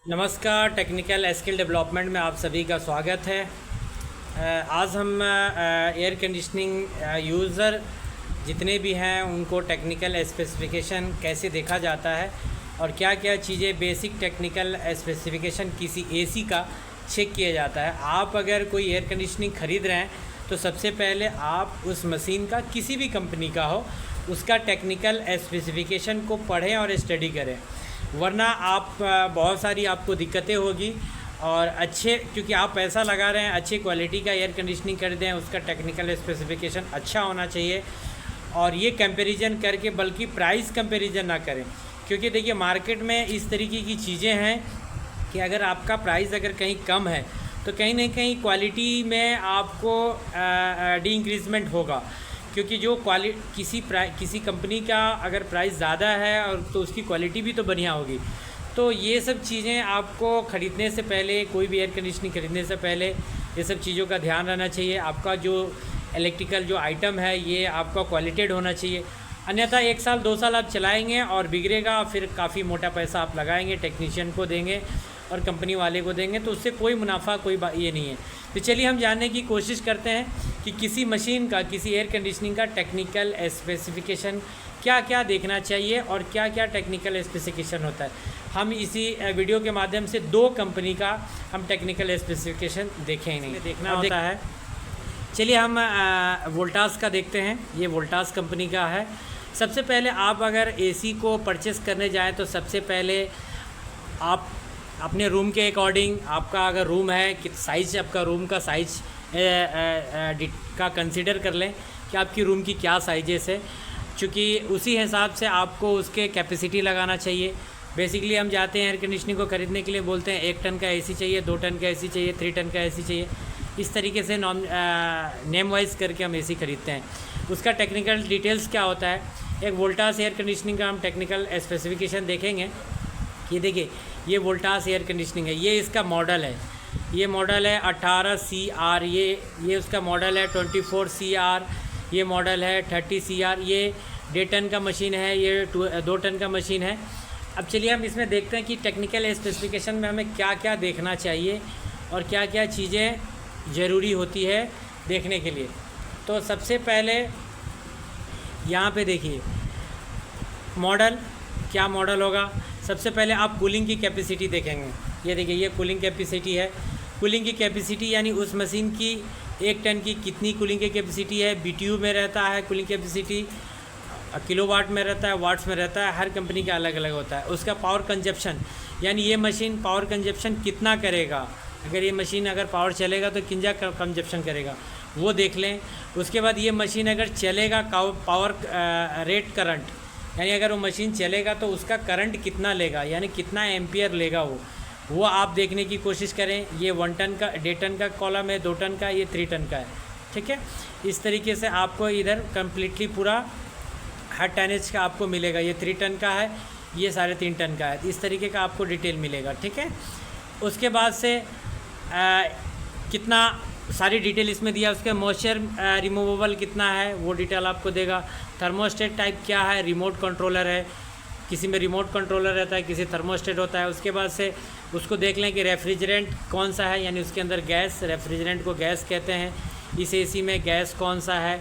नमस्कार। Technical skill development में आप सभी का स्वागत है। आज हम एयर कंडीशनिंग यूज़र जितने भी हैं उनको टेक्निकल स्पेसिफिकेशन कैसे देखा जाता है और क्या क्या चीज़ें बेसिक टेक्निकल स्पेसिफिकेशन किसी एसी का चेक किया जाता है। आप अगर कोई एयर कंडीशनिंग ख़रीद रहे हैं तो सबसे पहले आप उस मशीन का किसी भी कंपनी का हो उसका टेक्निकल स्पेसिफिकेशन को पढ़ें और स्टडी करें, वरना आप बहुत सारी आपको दिक्कतें होगी। और अच्छे, क्योंकि आप पैसा लगा रहे हैं, अच्छी क्वालिटी का एयर कंडीशनिंग कर दें, उसका टेक्निकल स्पेसिफिकेशन अच्छा होना चाहिए। और ये कंपैरिजन करके, बल्कि प्राइस कंपैरिजन ना करें, क्योंकि देखिए मार्केट में इस तरीके की चीज़ें हैं कि अगर आपका प्राइस अगर कहीं कम है तो कहीं ना कहीं क्वालिटी में आपको डी इंक्रीजमेंट होगा, क्योंकि जो किसी कंपनी का अगर प्राइस ज़्यादा है और तो उसकी क्वालिटी भी तो बढ़िया होगी। तो ये सब चीज़ें आपको ख़रीदने से पहले, कोई भी एयर कंडीशनिंग ख़रीदने से पहले ये सब चीज़ों का ध्यान रहना चाहिए। आपका जो इलेक्ट्रिकल जो आइटम है ये आपका क्वालिटेड होना चाहिए, अन्यथा 1 साल 2 साल आप चलाएंगे और बिगड़ेगा, फिर काफ़ी मोटा पैसा आप लगाएंगे, टेक्नीशियन को देंगे और कंपनी वाले को देंगे, तो उससे कोई मुनाफा, कोई ये नहीं है। तो चलिए हम जानने की कोशिश करते हैं कि किसी मशीन का, किसी एयर कंडीशनिंग का टेक्निकल स्पेसिफिकेशन क्या क्या देखना चाहिए और क्या क्या टेक्निकल स्पेसिफिकेशन होता है। हम इसी वीडियो के माध्यम से 2 कंपनी का हम टेक्निकल स्पेसिफिकेशन देखेंगे, देखना होता है। चलिए हम वोल्टास का देखते हैं। ये वोल्टास कंपनी का है। सबसे पहले आप अगर एसी को परचेस करने जाएँ तो सबसे पहले आप अपने रूम के अकॉर्डिंग, आपका अगर रूम है कि साइज़, आपका रूम का साइज़ का कंसिडर कर लें कि आपकी रूम की क्या साइजेस है, क्योंकि उसी हिसाब से आपको उसके कैपेसिटी लगाना चाहिए। बेसिकली हम जाते हैं एयर कंडीशनिंग को ख़रीदने के लिए, बोलते हैं 1 टन का एसी चाहिए, 2 टन का एसी चाहिए, 3 टन का एसी चाहिए। इस तरीके से नेम वाइज करके हम एसी ख़रीदते हैं। उसका टेक्निकल डिटेल्स क्या होता है, एक वोल्टास एयर कंडीशनिंग का हम टेक्निकल स्पेसिफिकेशन देखेंगे। ये देखिए, ये वोल्टास एयर कंडीशनिंग है, ये इसका मॉडल है। ये मॉडल है 18CR, ये उसका मॉडल है 24CR, ये मॉडल है 30CR। ये 1.5 टन का मशीन है, ये 2 टन का मशीन है। अब चलिए हम इसमें देखते हैं कि टेक्निकल स्पेसिफिकेशन में हमें क्या क्या देखना चाहिए और क्या क्या चीज़ें ज़रूरी होती है देखने के लिए। तो सबसे पहले यहाँ पे देखिए मॉडल, क्या मॉडल होगा। सबसे पहले आप कूलिंग की कैपेसिटी देखेंगे। ये देखिए, ये कूलिंग कैपेसिटी है। कूलिंग की कैपेसिटी यानी उस मशीन की 1 टन की कितनी कूलिंग की कैपेसिटी है। BTU में रहता है कूलिंग कैपेसिटी, किलोवाट में रहता है, वाट्स में रहता है, हर कंपनी का अलग अलग होता है। उसका पावर कंजप्शन, यानी ये मशीन पावर कंजप्शन कितना करेगा, अगर ये मशीन अगर पावर चलेगा तो किंजा कंजप्शन करेगा, वो देख लें। उसके बाद ये मशीन अगर चलेगा, पावर रेट करंट, यानी अगर वो मशीन चलेगा तो उसका करंट कितना लेगा, यानी कितना एम्पियर लेगा वो आप देखने की कोशिश करें। ये 1 टन का, 1.5 टन का कॉलम है, 2 टन का, ये 3 टन का है। ठीक है, इस तरीके से आपको इधर कम्प्लीटली पूरा हर टनेज का आपको मिलेगा। ये 3 टन का है, ये 3.5 टन का है, इस तरीके का आपको डिटेल मिलेगा। ठीक है, उसके बाद से कितना सारी डिटेल इसमें दिया। उसके मॉइस्चर रिमूवेबल कितना है वो डिटेल आपको देगा। थर्मोस्टेट टाइप क्या है, रिमोट कंट्रोलर है, किसी में रिमोट कंट्रोलर रहता है, किसी थर्मोस्टेट होता है। उसके बाद से उसको देख लें कि रेफ्रिजरेंट कौन सा है, यानी उसके अंदर गैस, रेफ्रिजरेंट को गैस कहते हैं। इस एसी में गैस कौन सा है,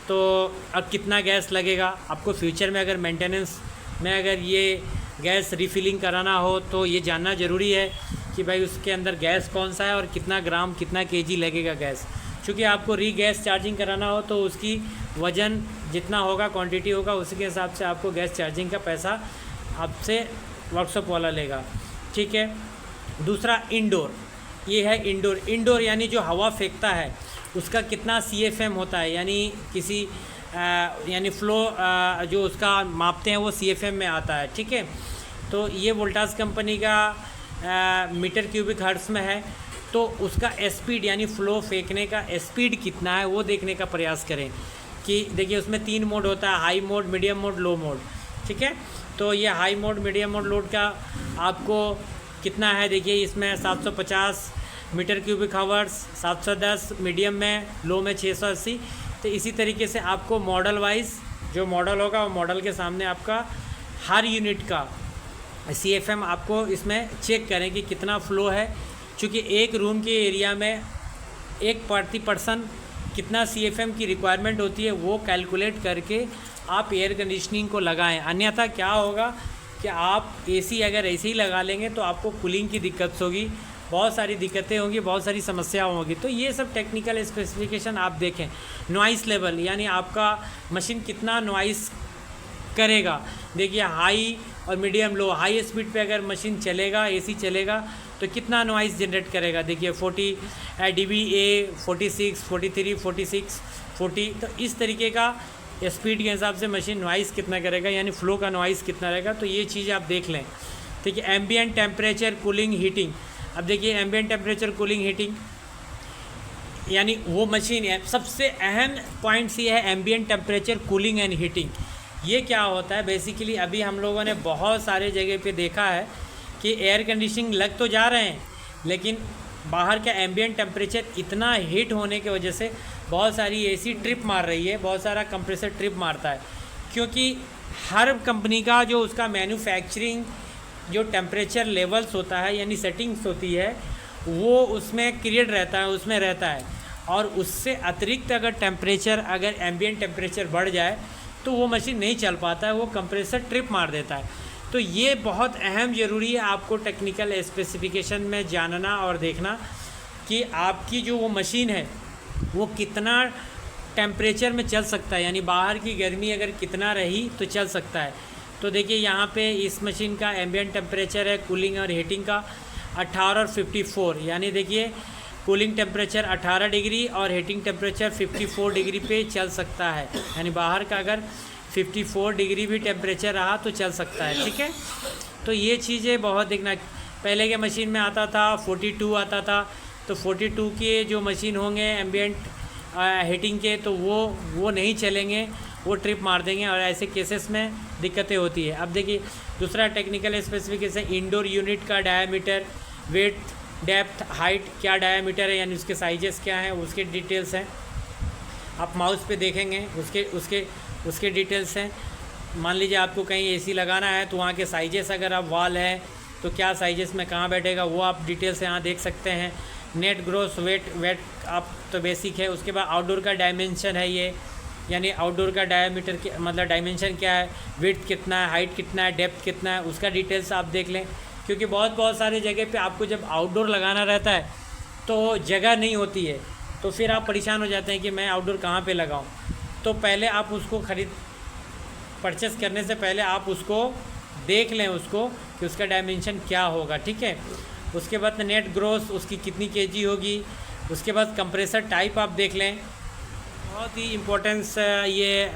तो अब कितना गैस लगेगा आपको फ्यूचर में, अगर मेंटेनेंस में अगर ये गैस रिफिलिंग कराना हो तो ये जानना ज़रूरी है कि भाई उसके अंदर गैस कौन सा है और कितना ग्राम, कितना केजी लगेगा गैस। क्योंकि आपको गैस चार्जिंग कराना हो तो उसकी वज़न जितना होगा, क्वांटिटी होगा, उसी के हिसाब से आपको गैस चार्जिंग का पैसा आपसे वर्कशॉप वाला लेगा। ठीक है, दूसरा इंडोर, ये है इंडोर यानी जो हवा फेंकता है उसका कितना CFM होता है, यानी किसी यानी फ्लो जो उसका मापते हैं वो CFM में आता है। ठीक है, तो ये वोल्टास कंपनी का मीटर क्यूबिक हर्ट्ज़ में है, तो उसका स्पीड यानी फ़्लो फेंकने का स्पीड कितना है वो देखने का प्रयास करें। कि देखिए उसमें 3 मोड होता है, हाई मोड, मीडियम मोड, लो मोड। ठीक है, तो ये high mode, medium mode load का आपको कितना है, देखिए इसमें 750 मीटर क्यूबिक हावर्स, 710 मीडियम में, लो में 680। तो इसी तरीके से आपको मॉडल वाइज जो मॉडल होगा वो मॉडल के सामने आपका हर यूनिट का CFM आपको इसमें चेक करें कि कितना फ़्लो है, क्योंकि एक रूम के एरिया में एक प्रति पर्सन कितना CFM की रिक्वायरमेंट होती है वो कैलकुलेट करके आप एयर कंडीशनिंग को लगाएं। अन्यथा क्या होगा कि आप AC अगर ऐसे ही लगा लेंगे तो आपको कूलिंग की दिक्कत होगी, बहुत सारी दिक्कतें होंगी, बहुत सारी समस्याएं होंगी। तो ये सब टेक्निकल स्पेसिफिकेशन आप देखें। नॉइस लेवल यानी आपका मशीन कितना नॉइस करेगा। देखिए हाई और मीडियम लो, हाई स्पीड पे अगर मशीन चलेगा, AC चलेगा तो कितना नॉइस जनरेट करेगा। देखिए 40 dBA, 46, 43, 46, 40, तो इस तरीके का स्पीड के हिसाब से मशीन नॉइस कितना करेगा, यानी फ्लो का नॉइस कितना रहेगा। तो ये चीज़ आप देख लें। ठीक है, एम्बिएंट टेम्परेचर, कूलिंग, हीटिंग। अब देखिए एम्बिएंट टेम्परेचर, कूलिंग, हीटिंग यानी वो मशीन है, सबसे अहम पॉइंट्स ये है ambient temperature, cooling and heating. ये क्या होता है बेसिकली, अभी हम लोगों ने बहुत सारे जगह पे देखा है कि एयर कंडीशनिंग लग तो जा रहे हैं लेकिन बाहर का एम्बिएंट टेम्परेचर इतना हीट होने की वजह से बहुत सारी AC ट्रिप मार रही है, बहुत सारा कंप्रेसर ट्रिप मारता है। क्योंकि हर कंपनी का जो उसका मैन्युफैक्चरिंग जो टेम्परेचर लेवल्स होता है यानी सेटिंग्स होती है वो उसमें क्रिएट रहता है, उसमें रहता है। और उससे अतिरिक्त अगर टेम्परेचर, अगर एम्बिएंट टेम्परेचर बढ़ जाए तो वो मशीन नहीं चल पाता है, वो कंप्रेसर ट्रिप मार देता है। तो ये बहुत अहम ज़रूरी है आपको टेक्निकल स्पेसिफिकेशन में जानना और देखना कि आपकी जो वो मशीन है वो कितना टेम्परेचर में चल सकता है, यानी बाहर की गर्मी अगर कितना रही तो चल सकता है। तो देखिए यहाँ पे इस मशीन का एम्बिएंट टेम्परेचर है कूलिंग और हीटिंग का 18 और 54, यानी देखिए कूलिंग टेम्परेचर 18 डिग्री और हीटिंग टेम्परेचर 54 डिग्री पे चल सकता है, यानी बाहर का अगर 54 डिग्री भी टेम्परेचर रहा तो चल सकता है। ठीक है, तो ये चीज़ें बहुत देखना। पहले के मशीन में आता था 42 आता था, तो 42 के जो मशीन होंगे एम्बिएंट हीटिंग के तो वो नहीं चलेंगे, वो ट्रिप मार देंगे और ऐसे केसेस में दिक्कतें होती है। अब देखिए दूसरा टेक्निकल स्पेसिफिकेशन, इंडोर यूनिट का डायामीटर, वेट, डेप्थ, हाइट, क्या डायामीटर है यानी उसके साइजेस क्या हैं, उसके डिटेल्स हैं। आप माउस पे देखेंगे उसके डिटेल्स हैं। मान लीजिए आपको कहीं AC लगाना है तो वहाँ के साइजेस, अगर आप वॉल है तो क्या साइजेस में कहाँ बैठेगा वो आप डिटेल्स यहाँ देख सकते हैं। नेट ग्रॉस वेट आप तो बेसिक है। उसके बाद आउटडोर का डायमेंशन है ये, यानी आउटडोर का डायमीटर के मतलब डायमेंशन क्या है, विड्थ कितना है, हाइट कितना है, डेप्थ कितना है, उसका डिटेल्स आप देख लें। क्योंकि बहुत सारे जगह पे आपको जब आउटडोर लगाना रहता है तो जगह नहीं होती है, तो फिर आप परेशान हो जाते हैं कि मैं आउटडोर कहाँ पे लगाऊं। तो पहले आप उसको परचेस करने से पहले आप उसको देख लें उसको कि उसका डायमेंशन क्या होगा। ठीक है, उसके बाद नेट ग्रॉस उसकी कितनी kg होगी। उसके बाद कंप्रेसर टाइप आप देख लें, बहुत ही इम्पोर्टेंस ये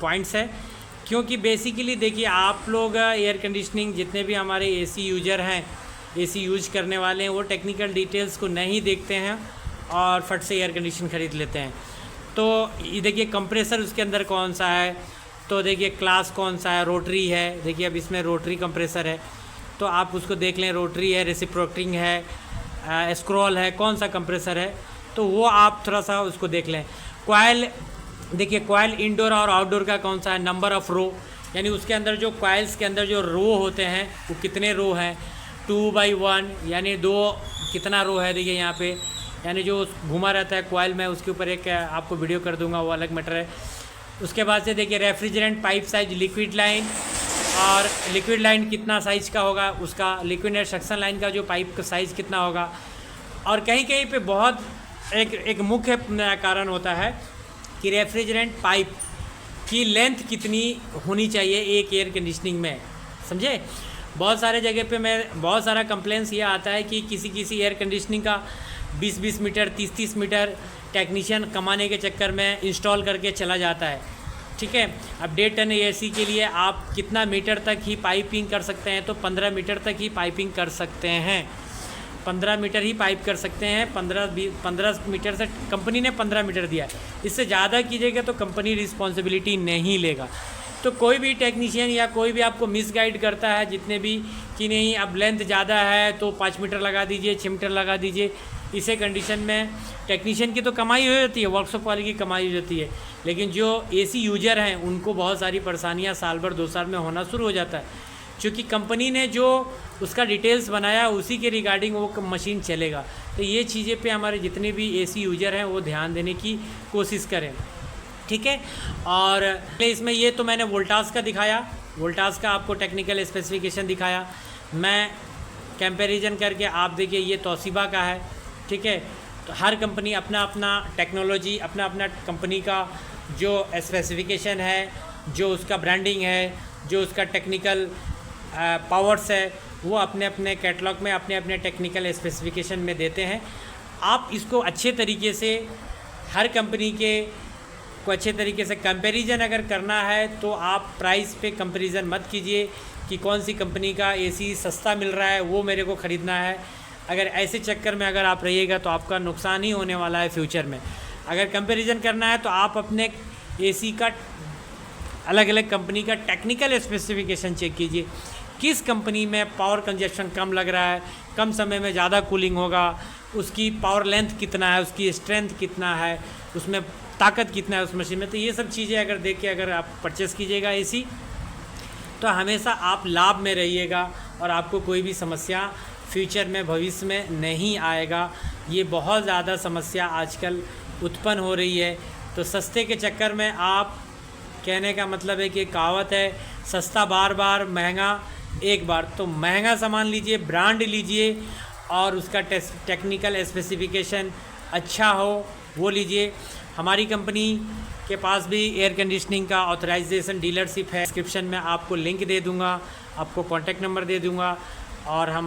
पॉइंट्स है। क्योंकि बेसिकली देखिए आप लोग एयर कंडीशनिंग जितने भी हमारे AC यूजर हैं, AC यूज करने वाले हैं, वो टेक्निकल डिटेल्स को नहीं देखते हैं और फट से एयर कंडीशन ख़रीद लेते हैं। तो ये देखिए कंप्रेसर उसके अंदर कौन सा है, तो देखिए क्लास कौन सा है, रोटरी है। देखिए अब इसमें रोटरी कंप्रेसर है तो आप उसको देख लें, रोटरी है, रेसिप्रोकेटिंग है, स्क्रॉल है, कौन सा कंप्रेसर है तो वो आप थोड़ा सा उसको देख लें। कॉइल, देखिए कॉइल इंडोर और आउटडोर का कौन सा है, नंबर ऑफ़ रो, यानी उसके अंदर जो कॉइल्स के अंदर जो रो होते हैं वो कितने रो हैं, 2/1 यानी 2 कितना रो है। देखिए यहाँ पे यानी जो घुमा रहता है कॉइल में, उसके ऊपर एक आपको वीडियो कर दूंगा, वो अलग मैटर है। उसके बाद से देखिए refrigerant pipe size, liquid line, और लिक्विड लाइन कितना साइज़ का होगा, उसका लिक्विड एयर सक्शन लाइन का जो पाइप का साइज़ कितना होगा। और कहीं कहीं पे बहुत एक मुख्य कारण होता है कि रेफ्रिजरेंट पाइप की लेंथ कितनी होनी चाहिए एक एयर कंडीशनिंग में, समझे। बहुत सारे जगह पे बहुत सारा कंप्लेंट्स ये आता है कि किसी एयर कंडीशनिंग का 20-20 मीटर 30-30 मीटर टेक्नीशियन कमाने के चक्कर में इंस्टॉल करके चला जाता है। ठीक है, अब 1.5 टन AC के लिए आप कितना मीटर तक ही पाइपिंग कर सकते हैं, तो 15 मीटर तक ही पाइपिंग कर सकते हैं, 15 मीटर ही पाइप कर सकते हैं। 15 मीटर से कंपनी ने 15 मीटर दिया है, इससे ज़्यादा कीजिएगा तो कंपनी रिस्पॉन्सिबिलिटी नहीं लेगा। तो कोई भी टेक्नीशियन या कोई भी आपको मिसगाइड करता है जितने भी कि नहीं अब लेंथ ज़्यादा है तो 5 मीटर लगा दीजिए, 6 मीटर लगा दीजिए, इसे कंडीशन में टेक्नीशियन की तो कमाई हो जाती है, वर्कशॉप वाले की कमाई हो जाती है, लेकिन जो AC यूजर हैं उनको बहुत सारी परेशानियां साल भर 2 साल में होना शुरू हो जाता है। क्योंकि कंपनी ने जो उसका डिटेल्स बनाया उसी के रिगार्डिंग वो मशीन चलेगा। तो ये चीज़ें पे हमारे जितने भी एसी यूजर हैं वो ध्यान देने की कोशिश करें, ठीक है। और इसमें ये तो मैंने वोल्टास का दिखाया, वोल्टास का आपको टेक्निकल स्पेसिफिकेशन दिखाया। मैं कंपैरिजन करके आप देखिए ये तोशिबा का है, ठीक है। तो हर कंपनी अपना अपना टेक्नोलॉजी, अपना अपना कंपनी का जो स्पेसिफिकेशन है, जो उसका ब्रांडिंग है, जो उसका टेक्निकल पावर्स है, वो अपने अपने कैटलॉग में अपने अपने टेक्निकल स्पेसिफिकेशन में देते हैं। आप इसको अच्छे तरीके से हर कंपनी के को अच्छे तरीके से कंपैरिजन अगर करना है तो आप प्राइस पे कंपैरिजन मत कीजिए कि कौन सी कंपनी का एसी सस्ता मिल रहा है वो मेरे को ख़रीदना है। अगर ऐसे चक्कर में अगर आप रहिएगा तो आपका नुकसान ही होने वाला है फ्यूचर में। अगर कंपैरिजन करना है तो आप अपने एसी का अलग अलग कंपनी का टेक्निकल स्पेसिफिकेशन चेक कीजिए, किस कंपनी में पावर कंजप्शन कम लग रहा है, कम समय में ज़्यादा कूलिंग होगा, उसकी पावर लेंथ कितना है, उसकी स्ट्रेंथ कितना है, उसमें ताकत कितना है उस मशीन में। तो ये सब चीज़ें अगर देख के अगर आप परचेस कीजिएगा एसी तो हमेशा आप लाभ में रहिएगा और आपको कोई भी समस्या फ्यूचर में भविष्य में नहीं आएगा। ये बहुत ज़्यादा समस्या आजकल उत्पन्न हो रही है। तो सस्ते के चक्कर में आप, कहने का मतलब है कि कहावत है सस्ता बार बार महंगा एक बार। तो महंगा सामान लीजिए, ब्रांड लीजिए और उसका टेक्निकल स्पेसिफिकेशन अच्छा हो वो लीजिए। हमारी कंपनी के पास भी एयर कंडीशनिंग का ऑथराइजेशन डीलरशिप है। डिस्क्रिप्शन में आपको लिंक दे दूंगा, आपको कॉन्टैक्ट नंबर दे दूंगा और हम